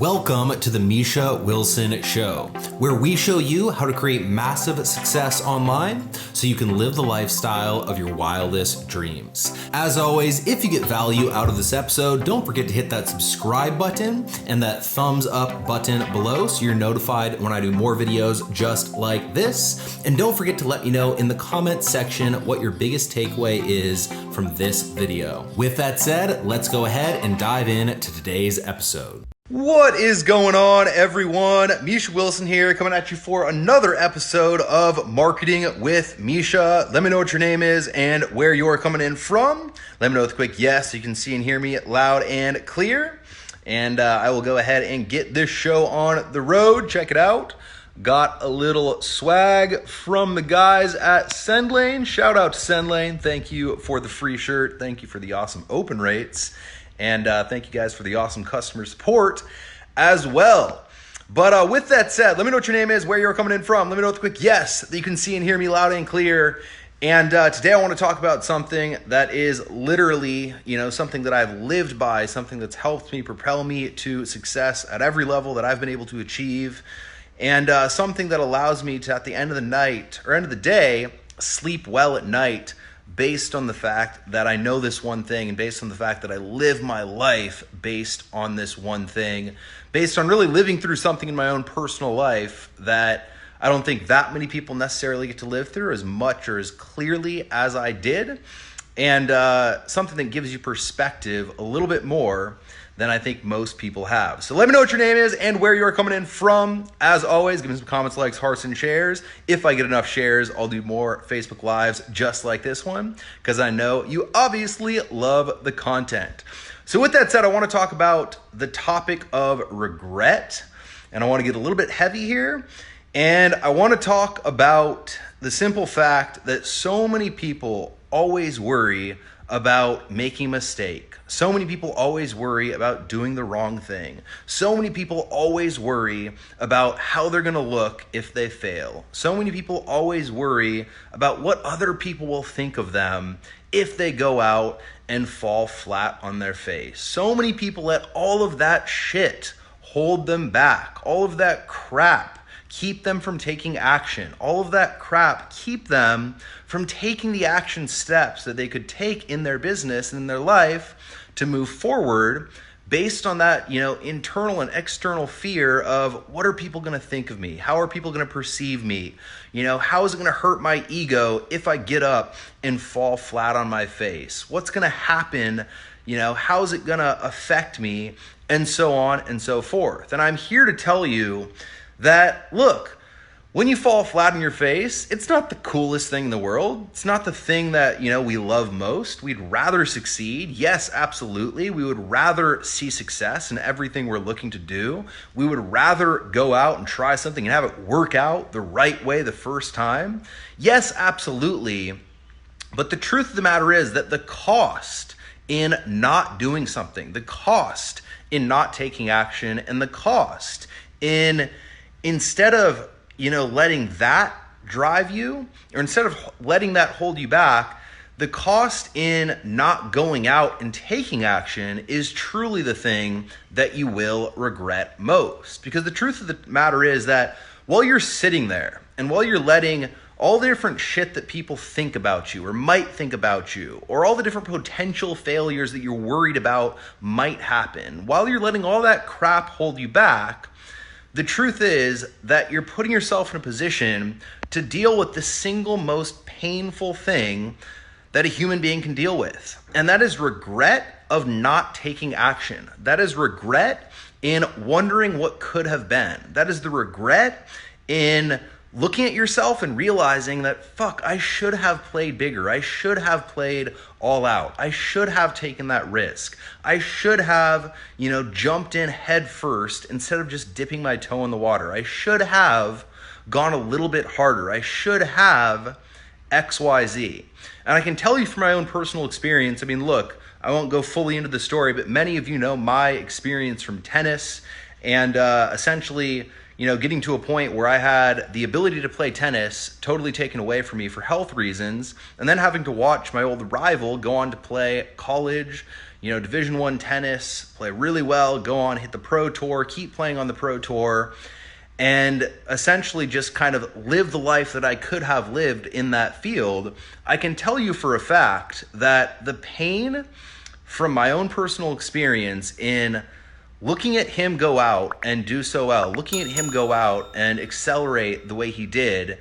Welcome to the Misha Wilson Show, where we show you how to create massive success online so you can live the lifestyle of your wildest dreams. As always, if you get value out of this episode, don't forget to hit that subscribe button and that thumbs up button below so you're notified when I do more videos just like this. And don't forget to let me know in the comment section what your biggest takeaway is from this video. With that said, let's go ahead and dive in to today's episode. What is going on, everyone? Misha Wilson here, coming at you for another episode of Marketing with Misha. Let me know what your name is and where you're coming in from. Let me know with a quick yes so you can see and hear me loud and clear. And I will go ahead and get this show on the road. Check it out. Got a little swag from the guys at SendLane. Shout out to SendLane. Thank you for the free shirt. Thank you for the awesome open rates. And thank you guys for the awesome customer support as well. But with that said, let me know what your name is, where you're coming in from. Let me know with a quick yes that you can see and hear me loud and clear. And today I want to talk about something that is literally, something that I've lived by, something that's helped me propel me to success at every level that I've been able to achieve. And something that allows me to, at the end of the night or end of the day, sleep well at night, based on the fact that I know this one thing and based on the fact that I live my life based on this one thing, based on really living through something in my own personal life that I don't think that many people necessarily get to live through as much or as clearly as I did, and something that gives you perspective a little bit more than I think most people have. So let me know what your name is and where you're coming in from. As always, give me some comments, likes, hearts, and shares. If I get enough shares, I'll do more Facebook Lives just like this one, because I know you obviously love the content. So with that said, I want to talk about the topic of regret, and I want to get a little bit heavy here, and I want to talk about the simple fact that so many people always worry about making a mistake. So many people always worry about doing the wrong thing. So many people always worry about how they're going to look if they fail. So many people always worry about what other people will think of them if they go out and fall flat on their face. So many people let all of that shit hold them back. All of that crap keep them from taking action. All of that crap keep them from taking the action steps that they could take in their business and in their life to move forward based on that, internal and external fear of what are people going to think of me? How are people going to perceive me? How is it going to hurt my ego if I get up and fall flat on my face? What's going to happen? How is it going to affect me? And so on and so forth. And I'm here to tell you that, look, when you fall flat on your face, it's not the coolest thing in the world. It's not the thing that, we love most. We'd rather succeed. Yes, absolutely. We would rather see success in everything we're looking to do. We would rather go out and try something and have it work out the right way the first time. Yes, absolutely. But the truth of the matter is that the cost in not doing something, the cost in not taking action, and the cost in instead of letting that drive you, or instead of letting that hold you back, the cost in not going out and taking action is truly the thing that you will regret most. Because the truth of the matter is that while you're sitting there and while you're letting all the different shit that people think about you or might think about you, or all the different potential failures that you're worried about might happen, while you're letting all that crap hold you back, the truth is that you're putting yourself in a position to deal with the single most painful thing that a human being can deal with. And that is regret of not taking action. That is regret in wondering what could have been. That is the regret in looking at yourself and realizing that, fuck, I should have played bigger. I should have played all out. I should have taken that risk. I should have, jumped in head first instead of just dipping my toe in the water. I should have gone a little bit harder. I should have XYZ. And I can tell you from my own personal experience, look, I won't go fully into the story, but many of you know my experience from tennis and essentially, getting to a point where I had the ability to play tennis totally taken away from me for health reasons, and then having to watch my old rival go on to play college, Division I tennis, play really well, go on, hit the pro tour, keep playing on the pro tour, and essentially just kind of live the life that I could have lived in that field. I can tell you for a fact that the pain from my own personal experience in looking at him go out and do so well, looking at him go out and accelerate the way he did,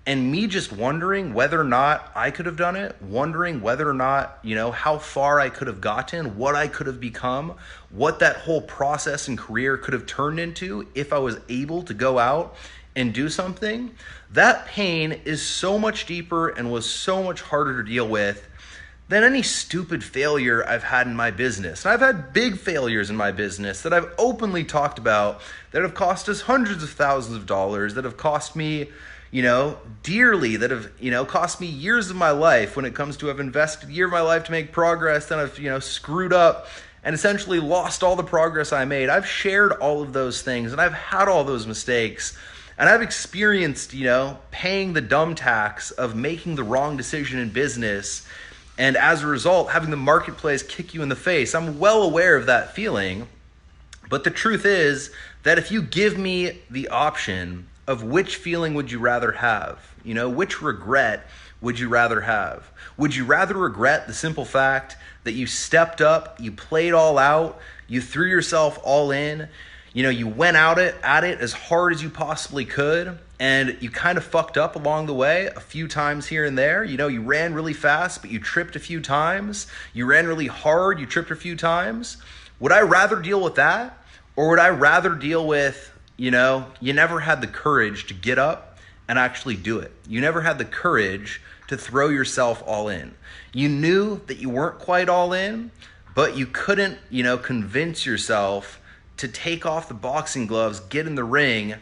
and me just wondering whether or not I could have done it, wondering whether or not, how far I could have gotten, what I could have become, what that whole process and career could have turned into if I was able to go out and do something. That pain is so much deeper and was so much harder to deal with than any stupid failure I've had in my business. And I've had big failures in my business that I've openly talked about that have cost us hundreds of thousands of dollars, that have cost me dearly, that have, cost me years of my life when it comes to I've invested a year of my life to make progress, then I've, screwed up and essentially lost all the progress I made. I've shared all of those things and I've had all those mistakes and I've experienced, paying the dumb tax of making the wrong decision in business. And as a result, having the marketplace kick you in the face. I'm well aware of that feeling. But the truth is that if you give me the option of which feeling would you rather have, which regret would you rather have? Would you rather regret the simple fact that you stepped up, you played all out, you threw yourself all in, you went at it as hard as you possibly could, and you kind of fucked up along the way a few times here and there. You ran really fast, but you tripped a few times. You ran really hard, you tripped a few times. Would I rather deal with that? Or would I rather deal with, you never had the courage to get up and actually do it. You never had the courage to throw yourself all in. You knew that you weren't quite all in, but you couldn't, convince yourself to take off the boxing gloves, get in the ring,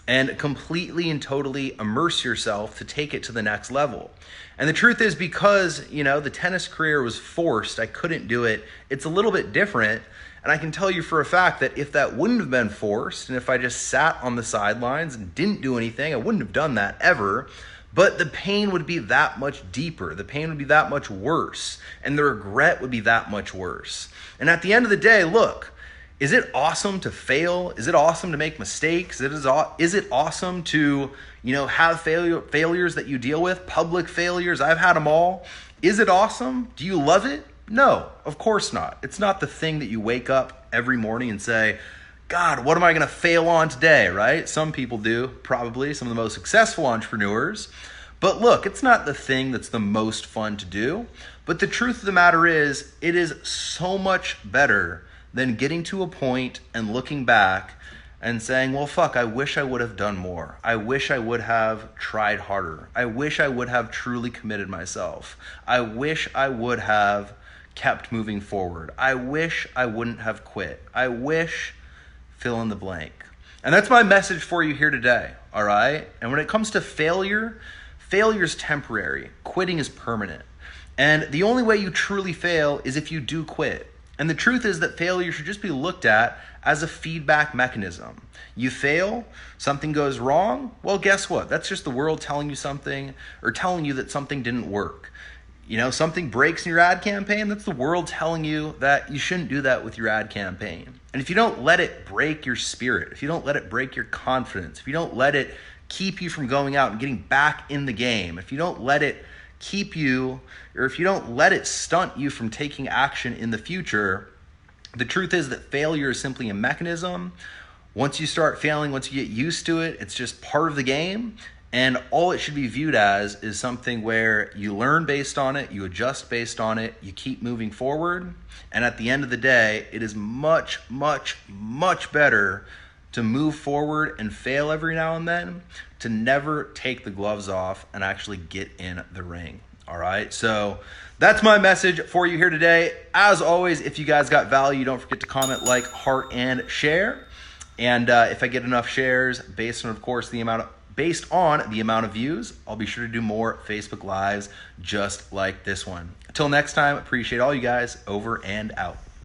and completely and totally immerse yourself to take it to the next level. And the truth is, because, the tennis career was forced, I couldn't do it. It's a little bit different. And I can tell you for a fact that if that wouldn't have been forced, and if I just sat on the sidelines and didn't do anything, I wouldn't have done that ever. But the pain would be that much deeper. The pain would be that much worse. And the regret would be that much worse. And at the end of the day, look, is it awesome to fail? Is it awesome to make mistakes? Is it awesome to, have failures that you deal with? Public failures, I've had them all. Is it awesome? Do you love it? No, of course not. It's not the thing that you wake up every morning and say, God, what am I going to fail on today, right? Some people do, probably, some of the most successful entrepreneurs. But look, it's not the thing that's the most fun to do. But the truth of the matter is, it is so much better than getting to a point and looking back and saying, well, fuck, I wish I would have done more. I wish I would have tried harder. I wish I would have truly committed myself. I wish I would have kept moving forward. I wish I wouldn't have quit. I wish, fill in the blank. And that's my message for you here today, all right? And when it comes to failure is temporary. Quitting is permanent. And the only way you truly fail is if you do quit. And the truth is that failure should just be looked at as a feedback mechanism. You fail, something goes wrong, well, guess what? That's just the world telling you something, or telling you that something didn't work. Something breaks in your ad campaign, that's the world telling you that you shouldn't do that with your ad campaign. And if you don't let it break your spirit, if you don't let it break your confidence, if you don't let it keep you from going out and getting back in the game, if you don't let it keep you, or if you don't let it stunt you from taking action in the future, the truth is that failure is simply a mechanism. Once you start failing, once you get used to it, it's just part of the game. And all it should be viewed as is something where you learn based on it, you adjust based on it, you keep moving forward. And at the end of the day, it is much, much, much better to move forward and fail every now and then, to never take the gloves off and actually get in the ring. All right, so that's my message for you here today. As always, if you guys got value, don't forget to comment, like, heart, and share. And if I get enough shares, based on the amount of views, I'll be sure to do more Facebook Lives just like this one. Until next time, appreciate all you guys. Over and out.